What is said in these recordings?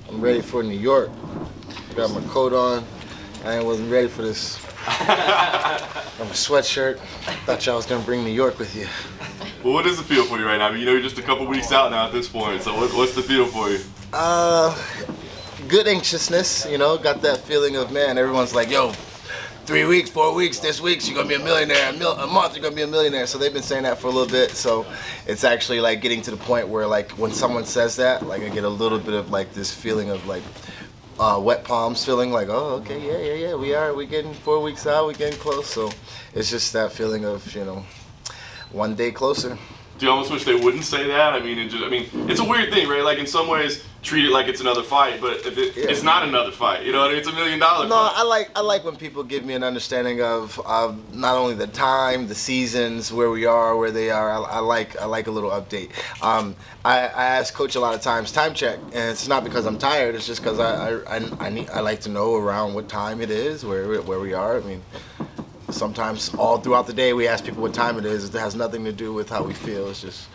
I'm ready for New York. Got my coat on. I wasn't ready for this. Got my sweatshirt. Thought y'all was gonna bring New York with you. Well, what does it feel for you right now? I mean, you're just a couple weeks out now at this point. So what's the feel for you? Good anxiousness. Got that feeling of, man, everyone's like, yo, 3 weeks, 4 weeks, this week you're gonna be a millionaire. A month you're gonna be a millionaire. So they've been saying that for a little bit. So it's actually like getting to the point where, like, when someone says that, like, I get a little bit of like this feeling of like wet palms, feeling like, oh, okay, yeah, we getting 4 weeks out, we getting close. So it's just that feeling of, one day closer. Do you almost wish they wouldn't say that? I mean, it's a weird thing, right? Like, in some ways, treat it like it's another fight, but it's not another fight. You know what I mean? It's $1 million fight. No, I like when people give me an understanding of not only the time, the seasons, where we are, where they are. I like a little update. I ask Coach a lot of times, time check, and it's not because I'm tired. It's just because I like to know around what time it is, where we are. I mean, sometimes all throughout the day we ask people what time it is. It has nothing to do with how we feel. It's just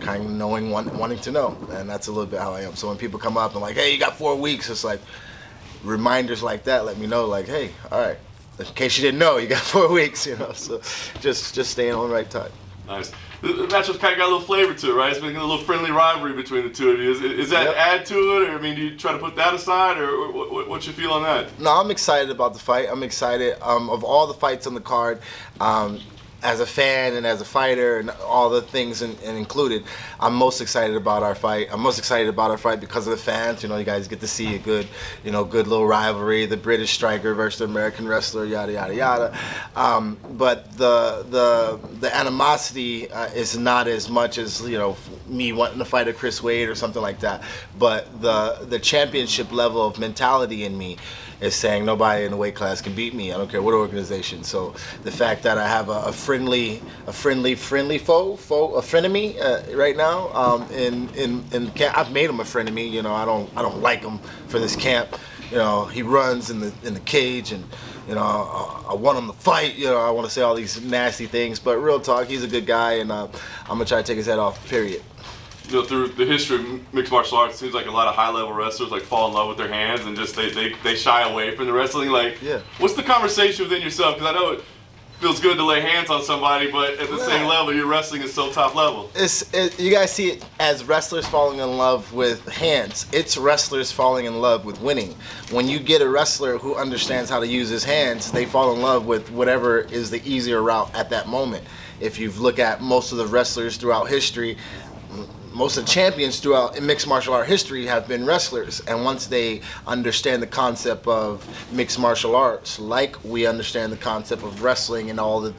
kind of wanting to know, and that's a little bit how I am. So when people come up and like, hey, you got 4 weeks, it's like reminders like that let me know, like, hey, all right, in case you didn't know, you got 4 weeks, So just staying on the right time. Nice. The matchup's kind of got a little flavor to it, right? It's been a little friendly rivalry between the two of you. Is that add to it, or I mean, do you try to put that aside, or what's your feel on that? No, I'm excited about the fight. I'm excited of all the fights on the card. As a fan and as a fighter and all the things included, I'm most excited about our fight. I'm most excited about our fight because of the fans. You guys get to see a good, good little rivalry. The British striker versus the American wrestler, yada yada yada. But the animosity is not as much as me wanting to fight a Chris Wade or something like that. But the championship level of mentality in me is saying nobody in the weight class can beat me. I don't care what organization. So the fact that I have a friendly foe, a frenemy right now in camp. I've made him a friend of me. I don't like him for this camp. He runs in the cage, and I want him to fight. I want to say all these nasty things, but real talk, he's a good guy, and I'm gonna try to take his head off. Period. Through the history of mixed martial arts, it seems like a lot of high-level wrestlers like fall in love with their hands and just they shy away from the wrestling. Like, what's the conversation within yourself? Because I know it feels good to lay hands on somebody, but at the same level, your wrestling is so top level. You guys see it as wrestlers falling in love with hands. It's wrestlers falling in love with winning. When you get a wrestler who understands how to use his hands, they fall in love with whatever is the easier route at that moment. If you look at most of the wrestlers throughout history, most of the champions throughout mixed martial art history have been wrestlers, and once they understand the concept of mixed martial arts, like we understand the concept of wrestling and all the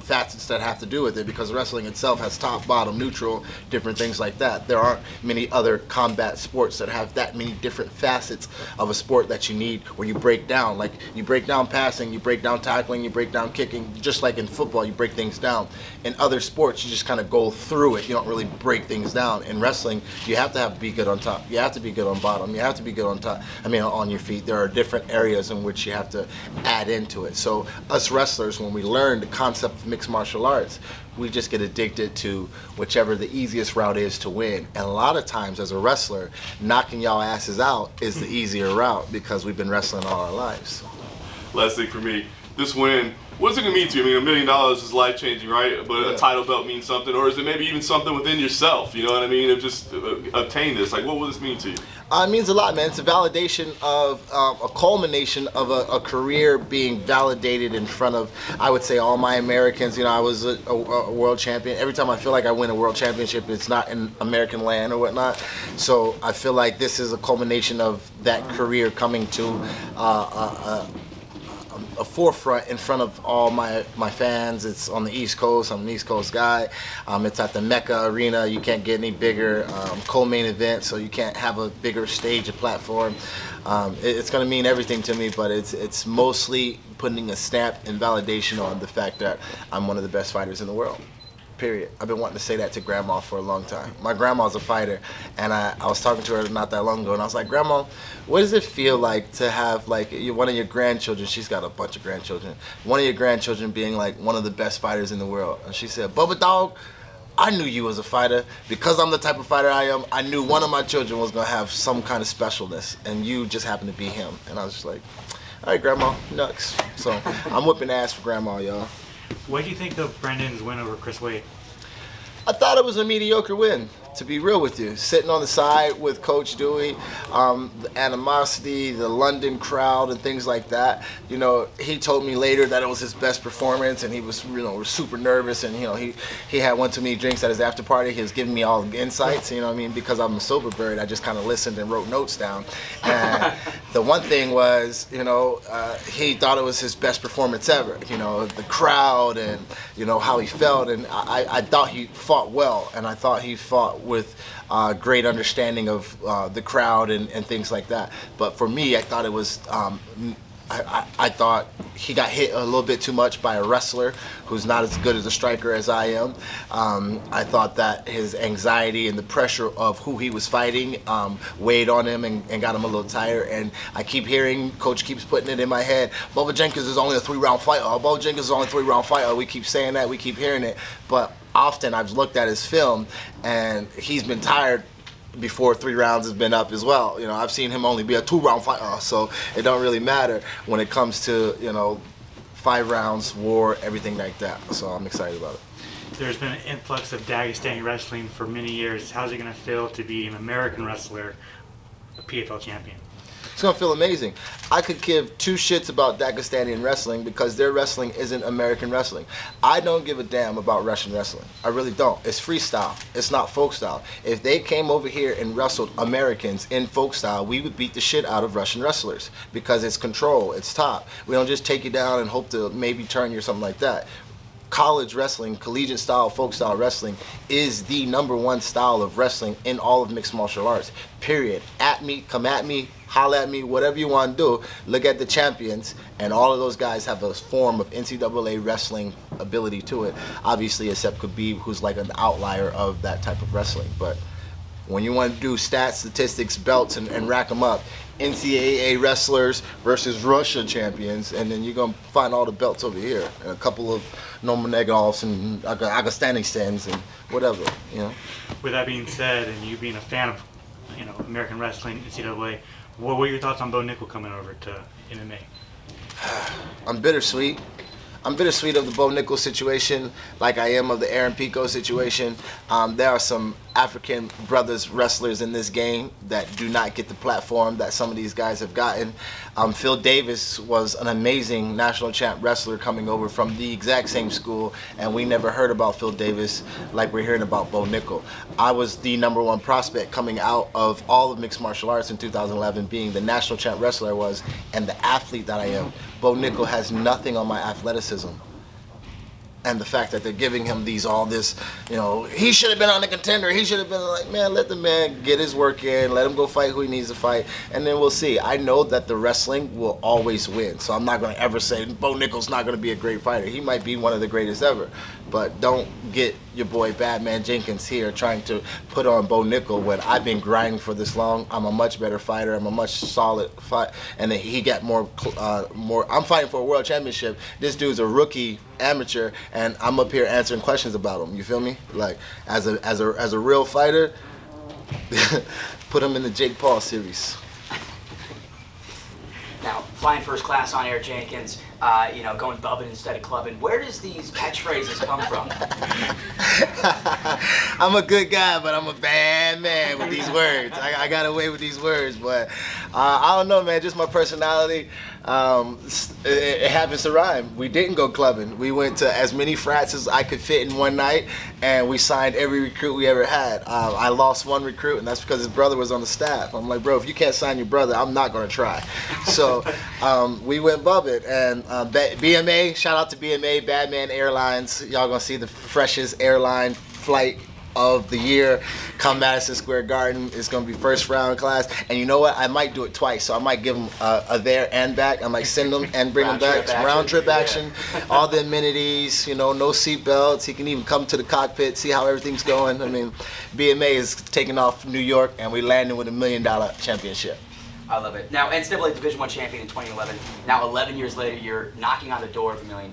facets that have to do with it, because wrestling itself has top, bottom, neutral, different things like that. There aren't many other combat sports that have that many different facets of a sport that you need, where you break down. Like, you break down passing, you break down tackling, you break down kicking, just like in football, you break things down. In other sports, you just kind of go through it. You don't really break things down. In wrestling, you have to be good on top. You have to be good on bottom. You have to be good on top. On your feet. There are different areas in which you have to add into it. So us wrestlers, when we learn the concept of mixed martial arts, we just get addicted to whichever the easiest route is to win. And a lot of times as a wrestler, knocking y'all asses out is the easier route, because we've been wrestling all our lives. Last thing for me, this win, what's it gonna mean to you? I mean, $1 million is life-changing, right? But a title belt means something, or is it maybe even something within yourself? You know what I mean? Of just obtain this. Like, what will this mean to you? It means a lot, man. It's a validation of a culmination of a career being validated in front of, I would say, all my Americans. I was a world champion. Every time I feel like I win a world championship, it's not in American land or whatnot. So I feel like this is a culmination of that career coming to a forefront in front of all my fans. It's on the East Coast. I'm an East Coast guy. It's at the Mecca Arena. You can't get any bigger. Co-main event, so you can't have a bigger stage, a platform. It's going to mean everything to me, but it's mostly putting a stamp and validation on the fact that I'm one of the best fighters in the world. Period. I've been wanting to say that to Grandma for a long time. My grandma's a fighter, and I was talking to her not that long ago, and I was like, Grandma, what does it feel like to have, like, one of your grandchildren, she's got a bunch of grandchildren, one of your grandchildren being like one of the best fighters in the world? And she said, Bubba dog, I knew you as a fighter. Because I'm the type of fighter I am, I knew one of my children was going to have some kind of specialness, and you just happened to be him. And I was just like, all right, Grandma, nuts. So I'm whipping ass for Grandma, y'all. What do you think of Brendan's win over Chris Wade? I thought it was a mediocre win, to be real with you. Sitting on the side with Coach Dewey, the animosity, the London crowd, and things like that. You know, he told me later that it was his best performance, and he was, you know, super nervous. And you know, he had one too many drinks at his after party. He was giving me all the insights. You know what I mean? Because I'm a sober bird, I just kind of listened and wrote notes down. And the one thing was, you know, he thought it was his best performance ever. You know, the crowd and you know how he felt, and I thought he fought well, and I thought he fought with great understanding of the crowd and things like that. But for me, I thought it was, I thought he got hit a little bit too much by a wrestler who's not as good as a striker as I am. I thought that his anxiety and the pressure of who he was fighting weighed on him and got him a little tired. And I keep hearing, Coach keeps putting it in my head, Bubba Jenkins is only a 3-round fighter. Bubba Jenkins is only a 3-round fighter. We keep saying that, we keep hearing it. But often I've looked at his film, and he's been tired before 3 rounds has been up as well. You know, I've seen him only be a 2-round fighter, so it don't really matter when it comes to, you know, 5 rounds, war, everything like that. So I'm excited about it. There's been an influx of Dagestani wrestling for many years. How's it going to feel to be an American wrestler, a PFL champion? It's gonna feel amazing. I could give 2 shits about Dagestani wrestling because their wrestling isn't American wrestling. I don't give a damn about Russian wrestling. I really don't. It's freestyle. It's not folk style. If they came over here and wrestled Americans in folk style, we would beat the shit out of Russian wrestlers because it's control, it's top. We don't just take you down and hope to maybe turn you or something like that. College wrestling, collegiate style, folk style wrestling is the #1 style of wrestling in all of mixed martial arts, period. At me, come at me, holla at me, whatever you want to do. Look at the champions, and all of those guys have a form of NCAA wrestling ability to it. Obviously, except Khabib, who's like an outlier of that type of wrestling. But when you want to do stats, statistics, belts, and rack them up, NCAA wrestlers versus Russia champions, and then you're going to find all the belts over here, and a couple of Nurmagomedovs and Agastanisans and whatever, you know. With that being said, and you being a fan of, you know, American wrestling, NCAA, what were your thoughts on Bo Nickel coming over to MMA? I'm bittersweet. I'm bittersweet of the Bo Nickel situation, like I am of the Aaron Pico situation. There are some African brothers wrestlers in this game that do not get the platform that some of these guys have gotten. Phil Davis was an amazing national champ wrestler coming over from the exact same school, and we never heard about Phil Davis like we're hearing about Bo Nickel. I was the #1 prospect coming out of all of mixed martial arts in 2011, being the national champ wrestler I was and the athlete that I am. Bo Nickel has nothing on my athleticism. And the fact that they're giving him all this, you know, he should have been on the contender. He should have been like, man, let the man get his work in. Let him go fight who he needs to fight. And then we'll see. I know that the wrestling will always win. So I'm not going to ever say Bo Nickel's not going to be a great fighter. He might be one of the greatest ever. But don't get your boy Badman Jenkins here trying to put on Bo Nickel when I've been grinding for this long. I'm a much better fighter. I'm a much solid fight. And then he got more. I'm fighting for a world championship. This dude's a rookie amateur, and I'm up here answering questions about him. You feel me? Like as a real fighter, put him in the Jake Paul series. Now, flying first class on air, Jenkins, you know, going bubbing instead of clubbing. Where does these catchphrases come from? I'm a good guy, but I'm a bad man with these words. I got away with these words, but I don't know, man. Just my personality. It happens to rhyme. We didn't go clubbing. We went to as many frats as I could fit in one night, and we signed every recruit we ever had. I lost one recruit, and that's because his brother was on the staff. I'm like, bro, if you can't sign your brother, I'm not going to try. So we went bubbing, and BMA, shout out to BMA, Badman Airlines. Y'all going to see the freshest airline flight of the year come Madison Square Garden. It's going to be first round class, and you know what, I might do it twice, so I might give them a there and back. I might send them and bring them back. Round trip action, all the amenities, you know, no seat belts. He can even come to the cockpit, see how everything's going. I mean, BMA is taking off New York, and we landing with $1 million championship. I love it. Now, NCAA Division I champion in 2011. Now, 11 years later, you're knocking on the door of $1 million.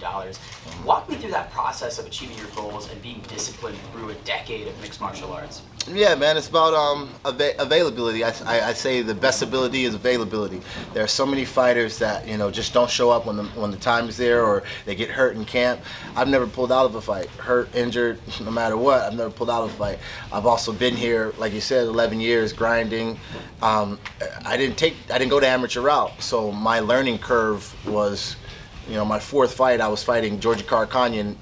Walk me through that process of achieving your goals and being disciplined through a decade of mixed martial arts. Yeah, man, it's about availability. I say the best ability is availability. There are so many fighters that just don't show up when the time is there, or they get hurt in camp. I've never pulled out of a fight, hurt, injured, no matter what. I've never pulled out of a fight. I've also been here, like you said, 11 years grinding. I didn't go the amateur route, so my learning curve was. My fourth fight, I was fighting Georgia Karakanyan,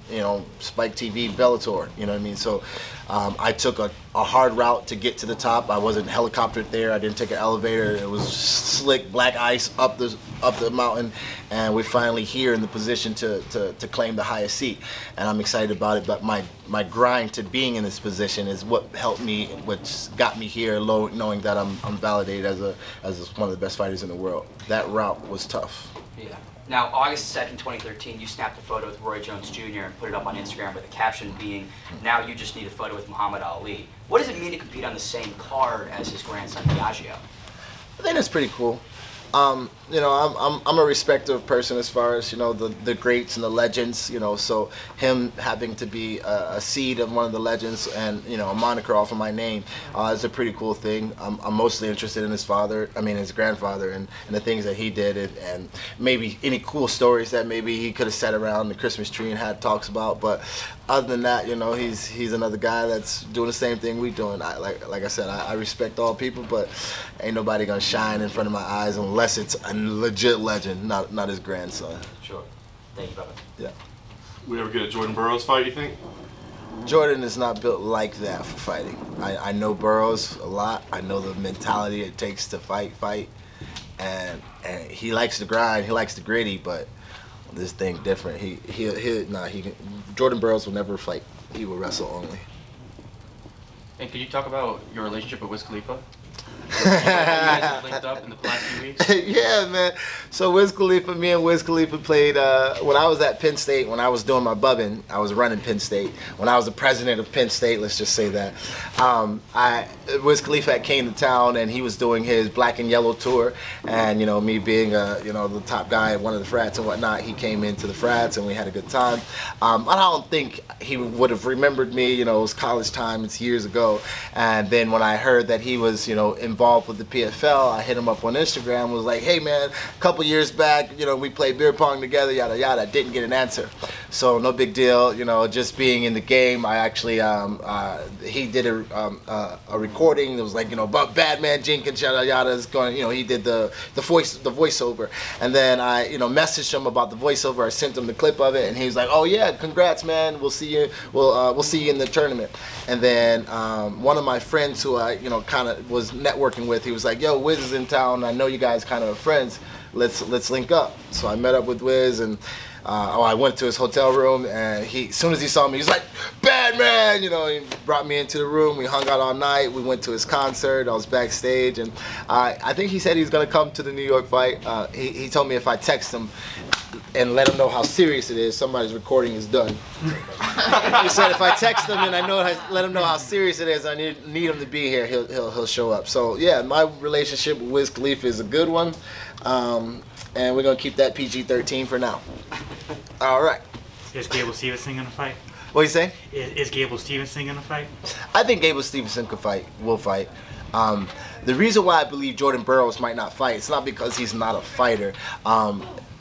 Spike TV, Bellator, you know what I mean? So I took a hard route to get to the top. I wasn't helicoptered there. I didn't take an elevator. It was slick, black ice up the mountain, and we're finally here in the position to claim the highest seat. And I'm excited about it, but my grind to being in this position is what helped me, what got me here, knowing that I'm validated as one of the best fighters in the world. That route was tough. Yeah. Now, August 2nd, 2013, you snapped a photo with Roy Jones Jr. and put it up on Instagram with the caption being, "Now you just need a photo with Muhammad Ali." What does it mean to compete on the same card as his grandson, Diageo? I think that's pretty cool. I'm a respective person as far as the greats and the legends. So him having to be a seed of one of the legends and a moniker off of my name is a pretty cool thing. I'm mostly interested in his grandfather, and the things that he did, and maybe any cool stories that maybe he could have sat around the Christmas tree and had talks about. But other than that, he's another guy that's doing the same thing we're doing. Like I said, I respect all people, but ain't nobody gonna shine in front of my eyes unless it's a legit legend, not his grandson. Sure. Thank you, Bubba. Yeah. We ever get a Jordan Burroughs fight, you think? Jordan is not built like that for fighting. I know Burroughs a lot. I know the mentality it takes to fight, and he likes to grind. He likes the gritty, but this thing different. Jordan Burroughs will never fight. He will wrestle only. And could you talk about your relationship with Wiz Khalifa? You guys have linked up in the past few weeks? Yeah, man. So me and Wiz Khalifa played, when I was at Penn State, when I was doing my bubbing, I was running Penn State. When I was the president of Penn State, let's just say that, Wiz Khalifa came to town and he was doing his black and yellow tour. And, me being, the top guy at one of the frats and whatnot, he came into the frats and we had a good time. I don't think he would have remembered me, it was college time, it's years ago. And then when I heard that he was, involved with the PFL, I hit him up on Instagram, was like, hey man, a couple years back, we played beer pong together, yada yada. Didn't get an answer, so no big deal. Just being in the game, I actually he did a recording that was like, about Bad Man Jenkins, yada yada, is going, he did the voiceover, and then I messaged him about the voiceover. I sent him the clip of it, and he was like, oh yeah, congrats man, we'll see you in the tournament. And then one of my friends who I kind of was networking with, he was like, yo, Wiz is in town, I know you guys kind of are friends, let's link up. So I met up with Wiz, and I went to his hotel room, and as soon as he saw me, he's like, bad man, he brought me into the room, we hung out all night, we went to his concert, I was backstage, and I think he said he was going to come to the New York fight. He told me if I text him and let him know how serious it is, somebody's recording is done. He said if I text him and let him know how serious it is, I need him to be here, he'll show up. So yeah, my relationship with Wiz Khalifa is a good one, and we're gonna keep that PG-13 for now. All right. Is Gable Stevenson gonna fight? What do you say? Is Gable Stevenson gonna fight? I think Gable Stevenson will fight. The reason why I believe Jordan Burroughs might not fight, it's not because he's not a fighter.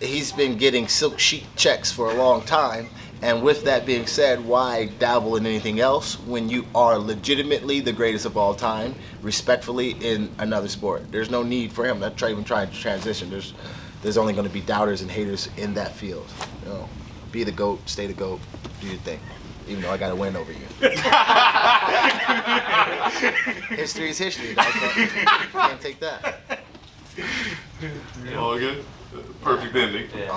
He's been getting silk sheet checks for a long time, and with that being said, why dabble in anything else when you are legitimately the greatest of all time, respectfully, in another sport? There's no need for him to even try to transition. There's only going to be doubters and haters in that field. Be the GOAT, stay the GOAT, do your thing. Even though I got to win over you. History is history, dog. Can't take that. All good? Perfect ending. Yeah.